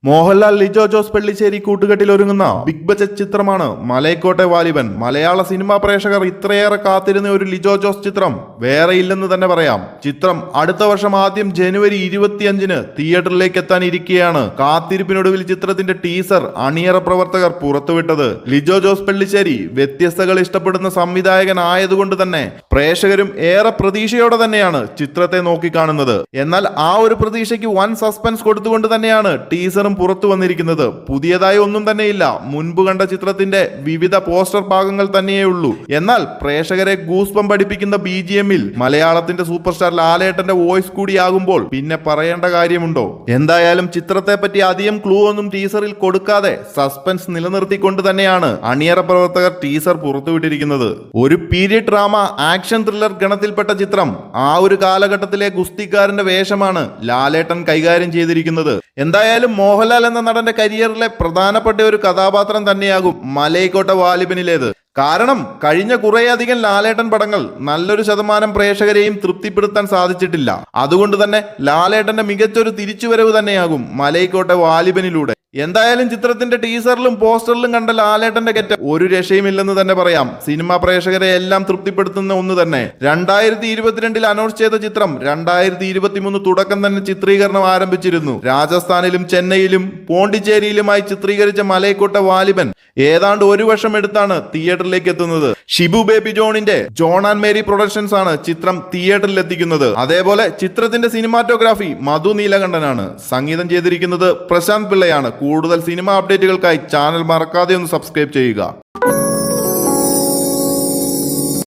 മോഹൻലാൽ ലിജോ ജോസ് പെള്ളിശ്ശേരി കൂട്ടുകെട്ടിൽ ഒരുങ്ങുന്ന big budget ചിത്രമാണ് മലൈക്കോട്ടെ വാലിബൻ. മലയാള സിനിമാ പ്രേക്ഷകർ ഇത്രയേറെ കാത്തിരുന്ന ഒരു ലിജോ ജോസ് ചിത്രം വേറെ ഇല്ലെന്ന് തന്നെ പറയാം. ചിത്രം അടുത്ത വർഷം ആദ്യം ജനുവരി 25-ന് തിയേറ്ററിലേക്ക് എത്താൻ ഇരിക്കുകയാണ്. കാത്തിരിപ്പിനൊടുവിൽ ചിത്രത്തിന്റെ ടീസർ അണിയറ പ്രവർത്തകർ പുറത്തുവിട്ടത്. ലിജോ ജോസ് പെള്ളിശ്ശേരി വ്യത്യസ്തകൾ ഇഷ്ടപ്പെടുന്ന സംവിധായകൻ ആയതുകൊണ്ട് തന്നെ പ്രേക്ഷകരും ഏറെ പ്രതീക്ഷയോടെ തന്നെയാണ് ചിത്രത്തെ നോക്കിക്കാണുന്നത്. എന്നാൽ ആ ഒരു പ്രതീക്ഷയ്ക്ക് വൻ സസ്പെൻസ് കൊടുത്തുകൊണ്ട് തന്നെയാണ് ടീസർ പുറത്തു വന്നിരിക്കുന്നത്. പുതിയതായി ഒന്നും തന്നെയില്ല. മുൻപ് കണ്ട ചിത്രത്തിന്റെ വിവിധ പോസ്റ്റർ ഭാഗങ്ങൾ തന്നെയേ ഉള്ളൂ. എന്നാൽ പ്രേക്ഷകരെ ഗൂസ്പം പഠിപ്പിക്കുന്ന BGMൽ മലയാളത്തിന്റെ സൂപ്പർ സ്റ്റാർ ലാലേട്ടന്റെ വോയിസ് കൂടിയാകുമ്പോൾ പിന്നെ പറയേണ്ട കാര്യമുണ്ടോ? എന്തായാലും ചിത്രത്തെ പറ്റി അധികം ക്ലൂ ഒന്നും ടീസറിൽ കൊടുക്കാതെ സസ്പെൻസ് നിലനിർത്തിക്കൊണ്ട് തന്നെയാണ് അണിയറ പ്രവർത്തകർ ടീസർ പുറത്തുവിട്ടിരിക്കുന്നത്. ഒരു പീരിയഡ് ഡ്രാമ ആക്ഷൻ ത്രില്ലർ ഗണത്തിൽപ്പെട്ട ചിത്രം. ആ ഒരു കാലഘട്ടത്തിലെ ഗുസ്തിക്കാരന്റെ വേഷമാണ് ലാലേട്ടൻ കൈകാര്യം ചെയ്തിരിക്കുന്നത്. എന്തായാലും മോഹൻലാൽ എന്ന നടന്റെ കരിയറിലെ പ്രധാനപ്പെട്ട ഒരു കഥാപാത്രം തന്നെയാകും മലൈക്കോട്ടെ വാലിബനിലേത്. കാരണം കഴിഞ്ഞ കുറേയധികം ലാലേട്ടൻ പടങ്ങൾ നല്ലൊരു ശതമാനം പ്രേക്ഷകരെയും തൃപ്തിപ്പെടുത്താൻ സാധിച്ചിട്ടില്ല. അതുകൊണ്ട് തന്നെ ലാലേട്ടന്റെ മികച്ചൊരു തിരിച്ചുവരവ് തന്നെയാകും മലൈക്കോട്ടെ വാലിബനിലൂടെ. എന്തായാലും ചിത്രത്തിന്റെ ടീസറിലും പോസ്റ്ററിലും കണ്ട ലാലേട്ടന്റെ ഗെറ്റപ്പ് ഒരു രക്ഷയുമില്ലെന്ന് തന്നെ പറയാം. സിനിമാ പ്രേക്ഷകരെ എല്ലാം തൃപ്തിപ്പെടുത്തുന്ന ഒന്ന് തന്നെ. 2022 അനൗൺസ് ചെയ്ത ചിത്രം 2023 തുടക്കം തന്നെ ചിത്രീകരണം ആരംഭിച്ചിരുന്നു. രാജസ്ഥാനിലും ചെന്നൈയിലും പോണ്ടിച്ചേരിയിലുമായി ചിത്രീകരിച്ച മലൈക്കോട്ടെ വാലിബൻ ഏതാണ്ട് ഒരു വർഷം എടുത്താണ് തിയേറ്ററിലേക്ക് എത്തുന്നത്. ഷിബു ബേബി ജോണിന്റെ ജോൺ ആൻഡ് മേരി പ്രൊഡക്ഷൻസ് ആണ് ചിത്രം തിയേറ്ററിൽ എത്തിക്കുന്നത്. അതേപോലെ ചിത്രത്തിന്റെ സിനിമാറ്റോഗ്രാഫി മധു നീലകണ്ഠനാണ്. സംഗീതം ചെയ്തിരിക്കുന്നത് പ്രശാന്ത് പിള്ളയാണ്. കൂടുതൽ സിനിമ അപ്ഡേറ്റുകൾക്കായി ചാനൽ മറക്കാതെ ഒന്ന് സബ്സ്ക്രൈബ് ചെയ്യുക.